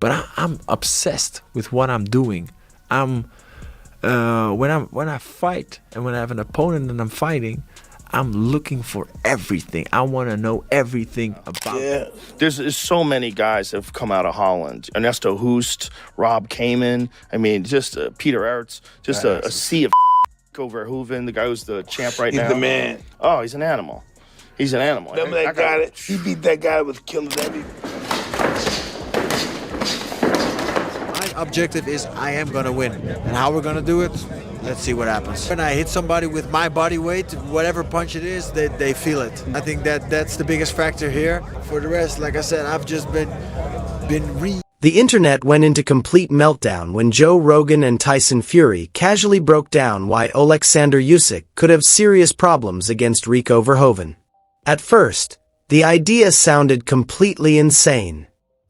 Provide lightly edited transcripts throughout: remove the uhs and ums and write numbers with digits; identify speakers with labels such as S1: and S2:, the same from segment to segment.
S1: But I'm obsessed with what I'm doing. When I fight and when I have an opponent and I'm fighting, I'm looking for everything. I want to know everything about it.
S2: There's so many guys that have come out of Holland. Ernesto Hoost, Rob Kamen. I mean, just Peter Ertz. Just a sea of Rico Verhoeven, the guy who's the champ right now.
S3: He's the man.
S2: Oh, he's an animal. He's an animal.
S3: Remember that guy that he beat that guy with killing everything.
S4: My objective is I am going to win. And how we're going to do it, let's see what happens. When I hit somebody with my body weight, whatever punch it is, they feel it. I think that's the biggest factor here. For the rest, like I said, I've just been
S5: The internet went into complete meltdown when Joe Rogan and Tyson Fury casually broke down why Oleksandr Usyk could have serious problems against Rico Verhoeven. At first, the idea sounded completely insane.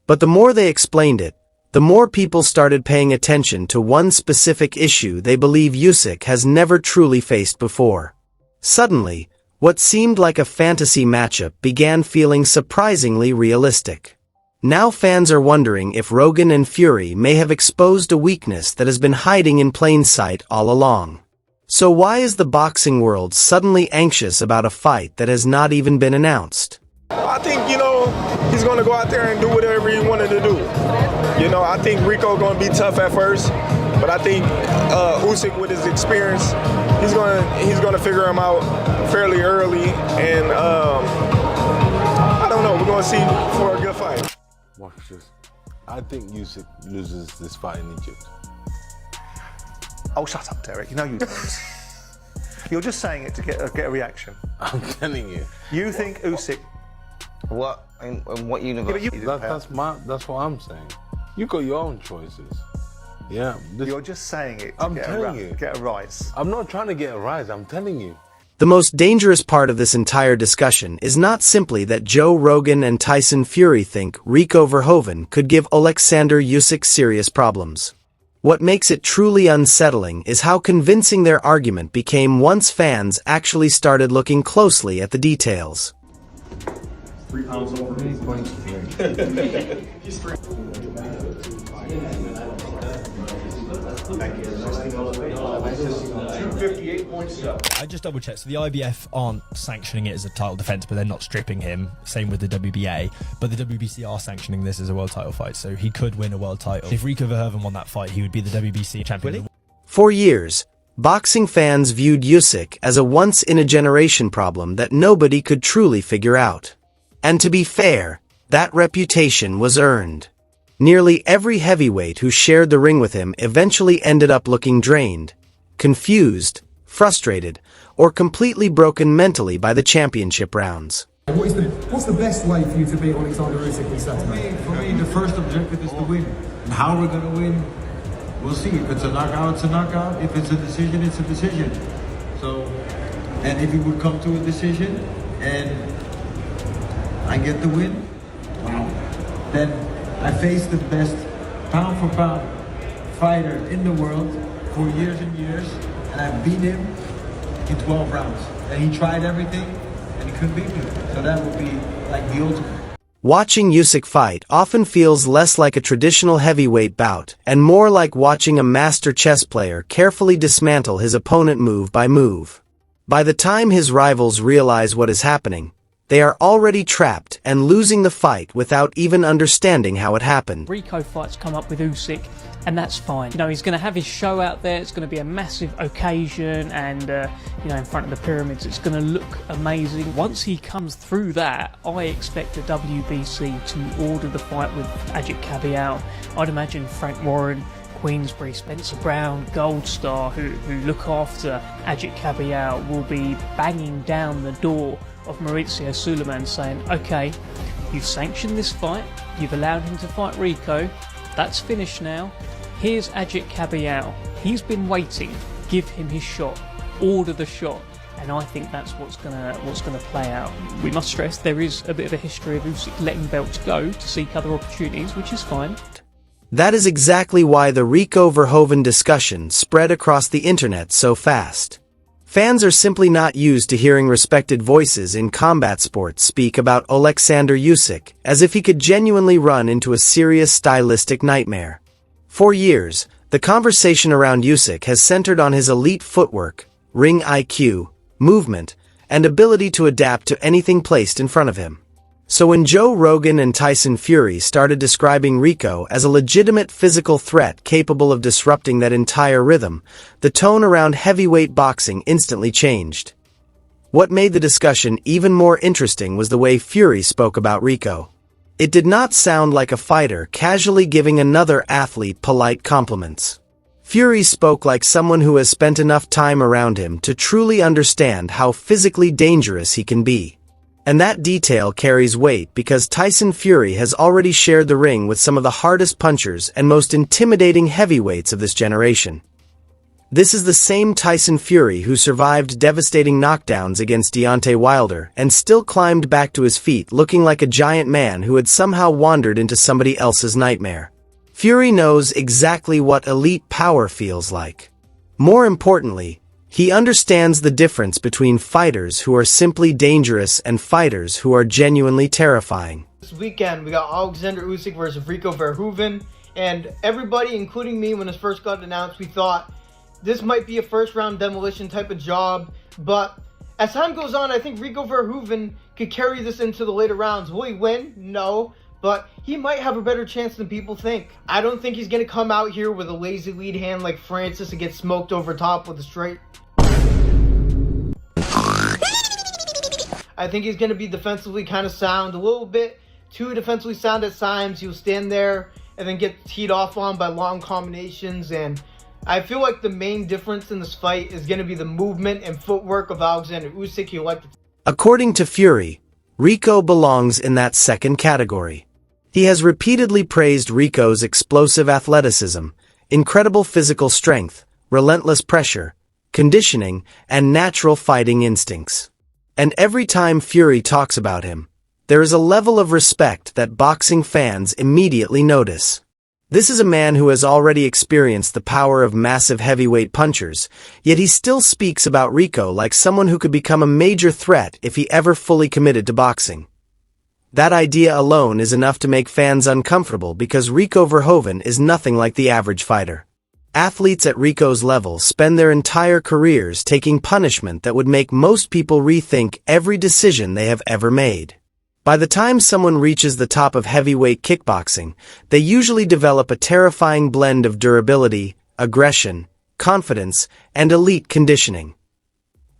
S5: But the more they explained it, the more people started paying attention to one specific issue they believe Usyk has never truly faced before. Suddenly, what seemed like a fantasy matchup began feeling surprisingly realistic. Now fans are wondering if Rogan and Fury may have exposed a weakness that has been hiding in plain sight all along. So why is the boxing world suddenly anxious about a fight that has not even been announced?
S6: I think, he's going to go out there and do whatever he wanted to do. I think Rico's going to be tough at first, but I think Usyk, with his experience, he's going to figure him out fairly early, and I don't know. We're going to see for a good fight.
S3: Watch this. I think Usyk loses this fight in Egypt.
S7: Oh, shut up, Derek. You know you don't. You're just saying it to get a reaction.
S3: I'm telling you.
S7: You think Usyk...
S8: What? In what universe?
S3: That's what I'm saying. You got your own choices. Yeah.
S7: You're just saying it to get a rise.
S3: I'm not trying to get a rise. I'm telling you.
S5: The most dangerous part of this entire discussion is not simply that Joe Rogan and Tyson Fury think Rico Verhoeven could give Oleksandr Usyk serious problems. What makes it truly unsettling is how convincing their argument became once fans actually started looking closely at the details.
S9: 3 pounds over me. He's 3.
S10: I just double checked. So the IBF aren't sanctioning it as a title defense, but they're not stripping him. Same with the WBA. But the WBC are sanctioning this as a world title fight, so he could win a world title. If Rico Verhoeven won that fight, he would be the WBC champion. Really?
S5: For years, boxing fans viewed Usyk as a once-in-a-generation problem that nobody could truly figure out. And to be fair, that reputation was earned. Nearly every heavyweight who shared the ring with him eventually ended up looking drained, confused, frustrated, or completely broken mentally by the championship rounds.
S11: What's the best way for you to beat Oleksandr Usyk on Saturday?
S12: For me, the first objective is to win. And how we're going to win, we'll see. If it's a knockout, it's a knockout. If it's a decision, it's a decision. So, and if he would come to a decision and I get the win, wow, then I faced the best pound for pound fighter in the world for years and years, and I beat him in 12 rounds. And he tried everything, and he couldn't beat me. So that would be like the ultimate.
S5: Watching Usyk fight often feels less like a traditional heavyweight bout and more like watching a master chess player carefully dismantle his opponent move by move. By the time his rivals realize what is happening, they are already trapped and losing the fight without even understanding how it happened.
S13: Rico fights come up with Usyk, and that's fine. He's going to have his show out there. It's going to be a massive occasion, and in front of the pyramids, it's going to look amazing. Once he comes through that, I expect the WBC to order the fight with Ajit Kabial. I'd imagine Frank Warren, Queensbury, Spencer Brown, Gold Star, who look after Ajit Kabial, will be banging down the door of Maurizio Suleiman saying, okay, you've sanctioned this fight, you've allowed him to fight Rico, that's finished now, here's Ajit Kabial, he's been waiting, give him his shot, order the shot, and I think that's what's gonna play out. We must stress there is a bit of a history of Usyk letting belts go to seek other opportunities, which is fine.
S5: That is exactly why the Rico Verhoeven discussion spread across the internet so fast. Fans are simply not used to hearing respected voices in combat sports speak about Oleksandr Usyk as if he could genuinely run into a serious stylistic nightmare. For years, the conversation around Usyk has centered on his elite footwork, ring IQ, movement, and ability to adapt to anything placed in front of him. So when Joe Rogan and Tyson Fury started describing Rico as a legitimate physical threat capable of disrupting that entire rhythm, the tone around heavyweight boxing instantly changed. What made the discussion even more interesting was the way Fury spoke about Rico. It did not sound like a fighter casually giving another athlete polite compliments. Fury spoke like someone who has spent enough time around him to truly understand how physically dangerous he can be. And that detail carries weight because Tyson Fury has already shared the ring with some of the hardest punchers and most intimidating heavyweights of this generation. This is the same Tyson Fury who survived devastating knockdowns against Deontay Wilder and still climbed back to his feet looking like a giant man who had somehow wandered into somebody else's nightmare. Fury knows exactly what elite power feels like. More importantly, he understands the difference between fighters who are simply dangerous and fighters who are genuinely terrifying.
S14: This weekend, we got Oleksandr Usyk versus Rico Verhoeven, and everybody, including me, when this first got announced, we thought this might be a first-round demolition type of job, but as time goes on, I think Rico Verhoeven could carry this into the later rounds. Will he win? No, but he might have a better chance than people think. I don't think he's going to come out here with a lazy lead hand like Francis and get smoked over top with a straight. I think he's going to be defensively kind of sound, a little bit too defensively sound at times. He'll stand there and then get teed off on by long combinations, and I feel like the main difference in this fight is going to be the movement and footwork of Oleksandr Usyk.
S5: According to Fury, Rico belongs in that second category. He has repeatedly praised Rico's explosive athleticism, incredible physical strength, relentless pressure, conditioning, and natural fighting instincts. And every time Fury talks about him, there is a level of respect that boxing fans immediately notice. This is a man who has already experienced the power of massive heavyweight punchers, yet he still speaks about Rico like someone who could become a major threat if he ever fully committed to boxing. That idea alone is enough to make fans uncomfortable because Rico Verhoeven is nothing like the average fighter. Athletes at Rico's level spend their entire careers taking punishment that would make most people rethink every decision they have ever made. By the time someone reaches the top of heavyweight kickboxing, they usually develop a terrifying blend of durability, aggression, confidence, and elite conditioning.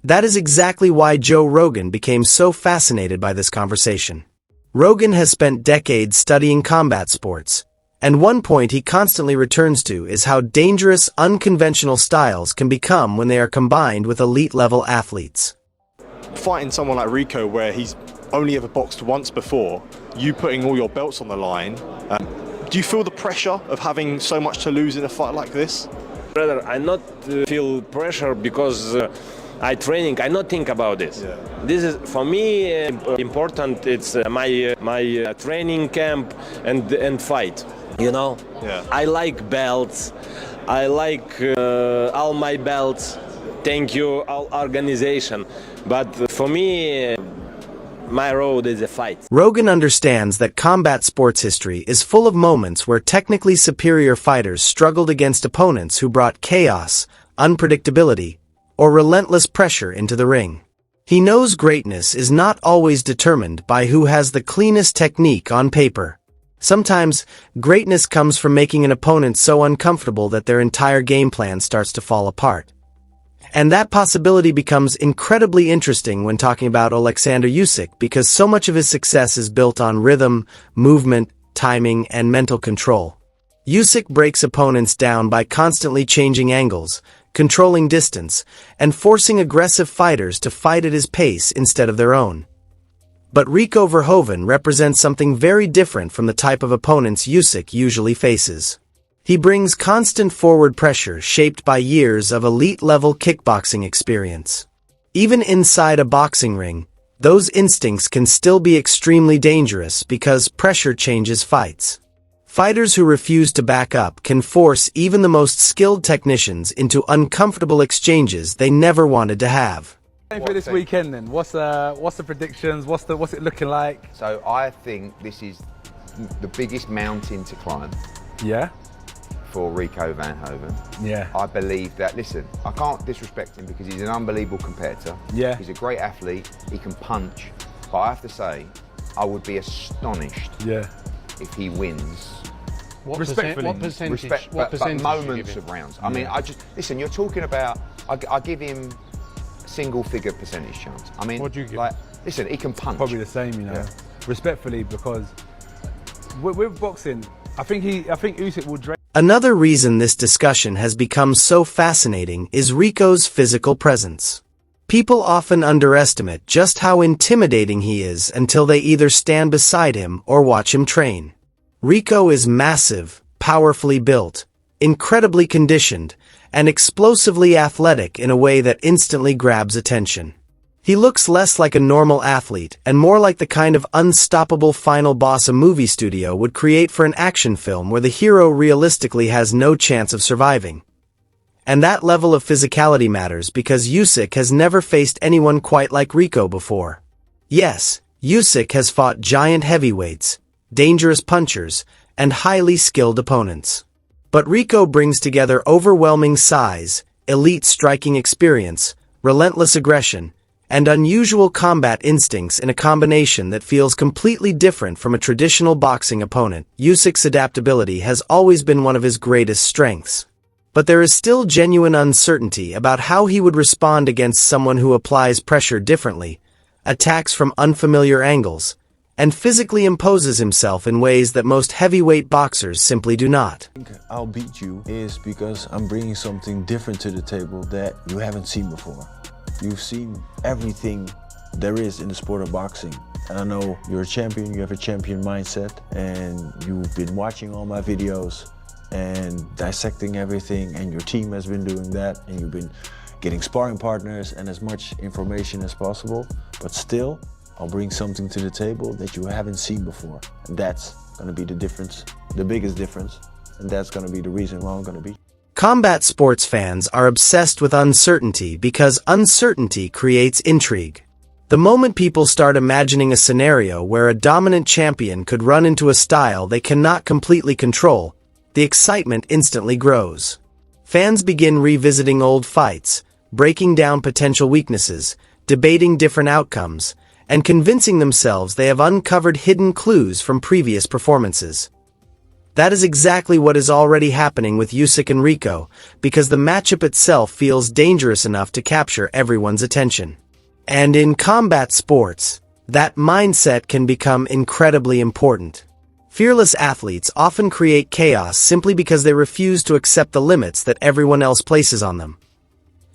S5: That is exactly why Joe Rogan became so fascinated by this conversation. Rogan has spent decades studying combat sports, and one point he constantly returns to is how dangerous unconventional styles can become when they are combined with elite-level athletes.
S15: Fighting someone like Rico where he's only ever boxed once before, you putting all your belts on the line, do you feel the pressure of having so much to lose in a fight like this?
S16: Brother, I not feel pressure because I training, I not think about this. Yeah. This is for me important. It's my training camp and fight. You know, yeah. I like belts. I like all my belts. Thank you, all organization. But for me, my road is a fight.
S5: Rogan understands that combat sports history is full of moments where technically superior fighters struggled against opponents who brought chaos, unpredictability, or relentless pressure into the ring. He knows greatness is not always determined by who has the cleanest technique on paper. Sometimes, greatness comes from making an opponent so uncomfortable that their entire game plan starts to fall apart. And that possibility becomes incredibly interesting when talking about Oleksandr Usyk because so much of his success is built on rhythm, movement, timing, and mental control. Usyk breaks opponents down by constantly changing angles, controlling distance, and forcing aggressive fighters to fight at his pace instead of their own. But Rico Verhoeven represents something very different from the type of opponents Usyk usually faces. He brings constant forward pressure shaped by years of elite-level kickboxing experience. Even inside a boxing ring, those instincts can still be extremely dangerous because pressure changes fights. Fighters who refuse to back up can force even the most skilled technicians into uncomfortable exchanges they never wanted to have.
S17: For this weekend then, what's the predictions? What's it looking like?
S18: So I think this is the biggest mountain to climb.
S17: Yeah.
S18: For Rico Verhoeven.
S17: Yeah.
S18: I believe that, listen, I can't disrespect him because he's an unbelievable competitor.
S17: Yeah.
S18: He's a great athlete, he can punch, but I have to say, I would be astonished if he wins.
S3: What
S18: Respectfully.
S3: What percentage?
S18: Respect,
S3: what
S18: but
S3: percentage
S18: moments of rounds. I mean, listen, you're talking about, I give him single figure percentage chance. I mean,
S17: what do you give?
S18: Like, listen, he can punch.
S17: Probably the same, you know. Respectfully, because with boxing, I think Usyk will drain.
S5: Another reason this discussion has become so fascinating is Rico's physical presence. People often underestimate just how intimidating he is until they either stand beside him or watch him train. Rico is massive, powerfully built, incredibly conditioned, and explosively athletic in a way that instantly grabs attention. He looks less like a normal athlete and more like the kind of unstoppable final boss a movie studio would create for an action film where the hero realistically has no chance of surviving. And that level of physicality matters because Usyk has never faced anyone quite like Rico before. Yes, Usyk has fought giant heavyweights, dangerous punchers, and highly skilled opponents. But Rico brings together overwhelming size, elite striking experience, relentless aggression, and unusual combat instincts in a combination that feels completely different from a traditional boxing opponent. Usyk's adaptability has always been one of his greatest strengths. But there is still genuine uncertainty about how he would respond against someone who applies pressure differently, attacks from unfamiliar angles, and physically imposes himself in ways that most heavyweight boxers simply do not.
S1: I think I'll beat you is because I'm bringing something different to the table that you haven't seen before. You've seen everything there is in the sport of boxing. And I know you're a champion, you have a champion mindset, and you've been watching all my videos and dissecting everything, and your team has been doing that, and you've been getting sparring partners and as much information as possible. But still, I'll bring something to the table that you haven't seen before. And that's gonna be the difference, the biggest difference. And that's gonna be the reason why I'm gonna beat you.
S5: Combat sports fans are obsessed with uncertainty because uncertainty creates intrigue. The moment people start imagining a scenario where a dominant champion could run into a style they cannot completely control, the excitement instantly grows. Fans begin revisiting old fights, breaking down potential weaknesses, debating different outcomes, and convincing themselves they have uncovered hidden clues from previous performances. That is exactly what is already happening with Usyk and Rico, because the matchup itself feels dangerous enough to capture everyone's attention. And in combat sports, that mindset can become incredibly important. Fearless athletes often create chaos simply because they refuse to accept the limits that everyone else places on them.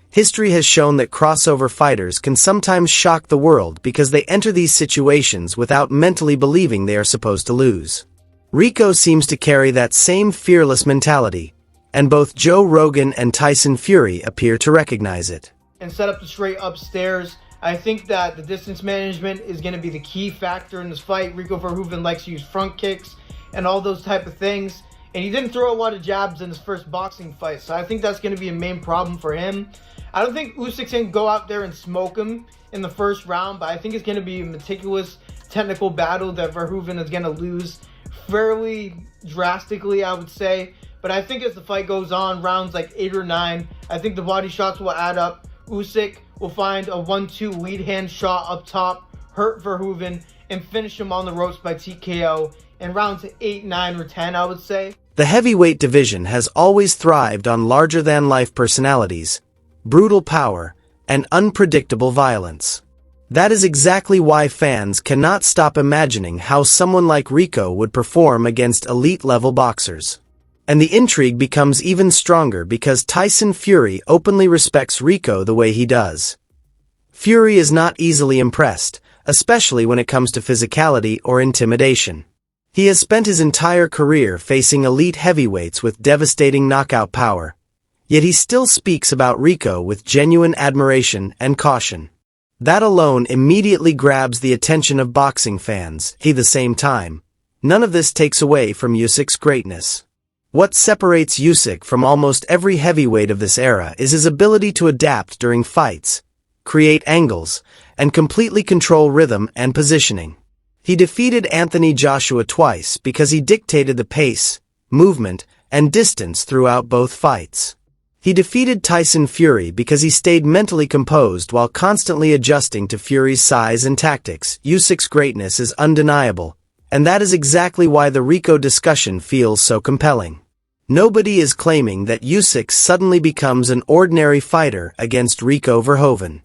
S5: History has shown that crossover fighters can sometimes shock the world because they enter these situations without mentally believing they are supposed to lose. Rico seems to carry that same fearless mentality, and both Joe Rogan and Tyson Fury appear to recognize it.
S14: And set up the straight upstairs. I think that the distance management is going to be the key factor in this fight. Rico Verhoeven likes to use front kicks and all those type of things. And he didn't throw a lot of jabs in his first boxing fight, so I think that's going to be a main problem for him. I don't think Usyk's going to go out there and smoke him in the first round, but I think it's going to be a meticulous technical battle that Verhoeven is going to lose fairly drastically, I would say. But I think as the fight goes on, rounds like 8 or 9, I think the body shots will add up. Usyk will find a 1-2 lead hand shot up top, hurt Verhoeven, and finish him on the ropes by TKO in rounds 8, 9, or 10, I would say.
S5: The heavyweight division has always thrived on larger-than-life personalities, brutal power, and unpredictable violence. That is exactly why fans cannot stop imagining how someone like Rico would perform against elite-level boxers. And the intrigue becomes even stronger because Tyson Fury openly respects Rico the way he does. Fury is not easily impressed, especially when it comes to physicality or intimidation. He has spent his entire career facing elite heavyweights with devastating knockout power, yet he still speaks about Rico with genuine admiration and caution. That alone immediately grabs the attention of boxing fans. At the same time, None of this takes away from Usyk's greatness. What separates Usyk from almost every heavyweight of this era is his ability to adapt during fights, create angles, and completely control rhythm and positioning. He defeated Anthony Joshua twice because he dictated the pace, movement, and distance throughout both fights. He defeated Tyson Fury because he stayed mentally composed while constantly adjusting to Fury's size and tactics. Usyk's greatness is undeniable, and that is exactly why the Rico discussion feels so compelling. Nobody is claiming that Usyk suddenly becomes an ordinary fighter against Rico Verhoeven.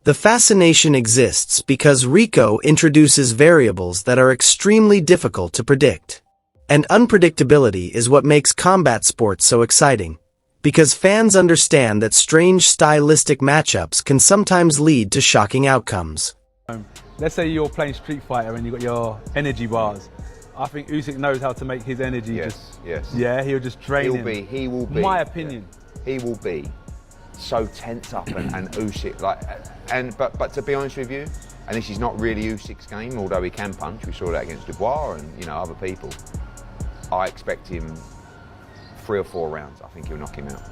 S5: The fascination exists because Rico introduces variables that are extremely difficult to predict. And unpredictability is what makes combat sports so exciting, because fans understand that strange stylistic matchups can sometimes lead to shocking outcomes.
S17: Let's say you're playing Street Fighter and you've got your energy bars. I think Usyk knows how to make his energy yeah, he'll just drain him.
S18: He will be.
S17: My opinion.
S18: He will be so tense up and Usyk, but to be honest with you, and this is not really Usyk's game, although he can punch, we saw that against Dubois and other people, I expect him 3 or 4 rounds. I think he'll knock him out.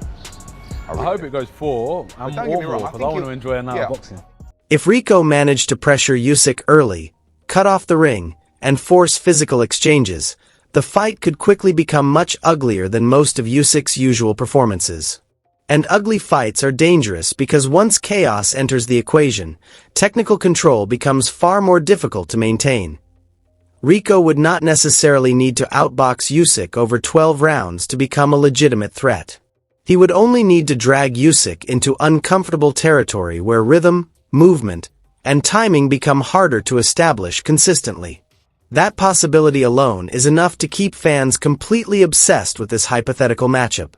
S17: I hope it goes 4 and more, because I want to enjoy another boxing.
S5: If Rico managed to pressure Usyk early, cut off the ring, and force physical exchanges, the fight could quickly become much uglier than most of Usyk's usual performances. And ugly fights are dangerous because once chaos enters the equation, technical control becomes far more difficult to maintain. Rico would not necessarily need to outbox Usyk over 12 rounds to become a legitimate threat. He would only need to drag Usyk into uncomfortable territory where rhythm, movement, and timing become harder to establish consistently. That possibility alone is enough to keep fans completely obsessed with this hypothetical matchup.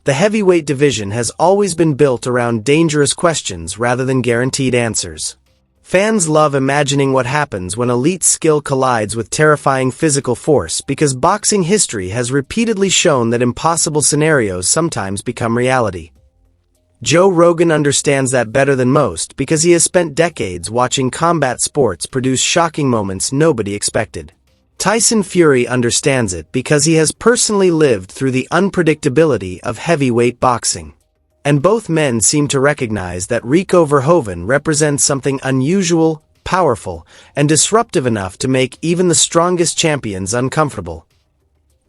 S5: The heavyweight division has always been built around dangerous questions rather than guaranteed answers. Fans love imagining what happens when elite skill collides with terrifying physical force because boxing history has repeatedly shown that impossible scenarios sometimes become reality. Joe Rogan understands that better than most because he has spent decades watching combat sports produce shocking moments nobody expected. Tyson Fury understands it because he has personally lived through the unpredictability of heavyweight boxing. And both men seem to recognize that Rico Verhoeven represents something unusual, powerful, and disruptive enough to make even the strongest champions uncomfortable.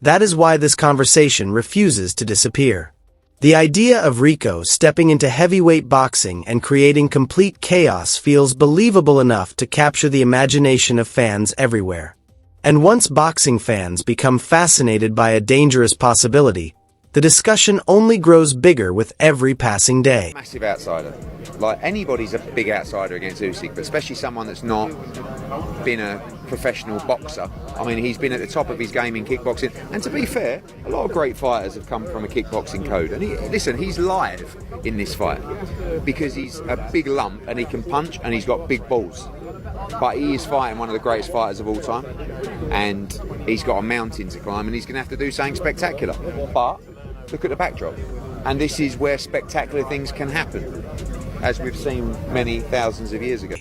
S5: That is why this conversation refuses to disappear. The idea of Rico stepping into heavyweight boxing and creating complete chaos feels believable enough to capture the imagination of fans everywhere. And once boxing fans become fascinated by a dangerous possibility, the discussion only grows bigger with every passing day.
S18: Massive outsider. Like, anybody's a big outsider against Usyk, but especially someone that's not been a professional boxer. I mean, he's been at the top of his game in kickboxing. And to be fair, a lot of great fighters have come from a kickboxing code. And he's live in this fight because he's a big lump and he can punch and he's got big balls. But he is fighting one of the greatest fighters of all time. And he's got a mountain to climb and he's going to have to do something spectacular. But look at the backdrop. And this is where spectacular things can happen, as we've seen many thousands of years ago.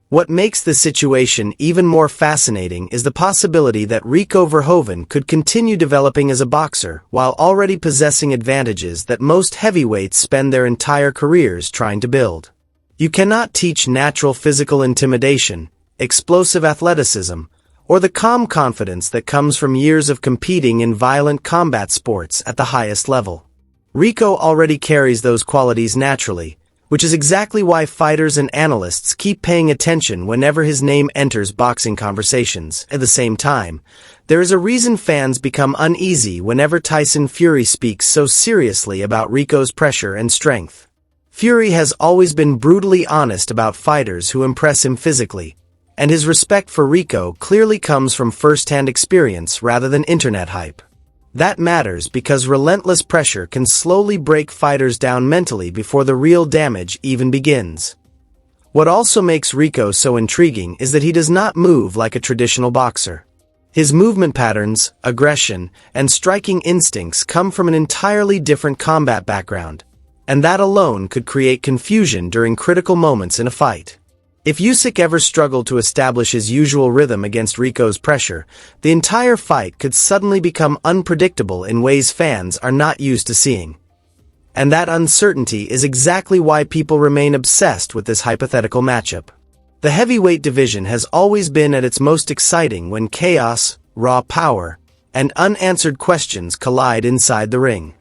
S5: What makes this situation even more fascinating is the possibility that Rico Verhoeven could continue developing as a boxer while already possessing advantages that most heavyweights spend their entire careers trying to build. You cannot teach natural physical intimidation, explosive athleticism, or the calm confidence that comes from years of competing in violent combat sports at the highest level. Rico already carries those qualities naturally, which is exactly why fighters and analysts keep paying attention whenever his name enters boxing conversations. At the same time, there is a reason fans become uneasy whenever Tyson Fury speaks so seriously about Rico's pressure and strength. Fury has always been brutally honest about fighters who impress him physically, and his respect for Rico clearly comes from first-hand experience rather than internet hype. That matters because relentless pressure can slowly break fighters down mentally before the real damage even begins. What also makes Rico so intriguing is that he does not move like a traditional boxer. His movement patterns, aggression, and striking instincts come from an entirely different combat background, and that alone could create confusion during critical moments in a fight. If Usyk ever struggled to establish his usual rhythm against Rico's pressure, the entire fight could suddenly become unpredictable in ways fans are not used to seeing. And that uncertainty is exactly why people remain obsessed with this hypothetical matchup. The heavyweight division has always been at its most exciting when chaos, raw power, and unanswered questions collide inside the ring.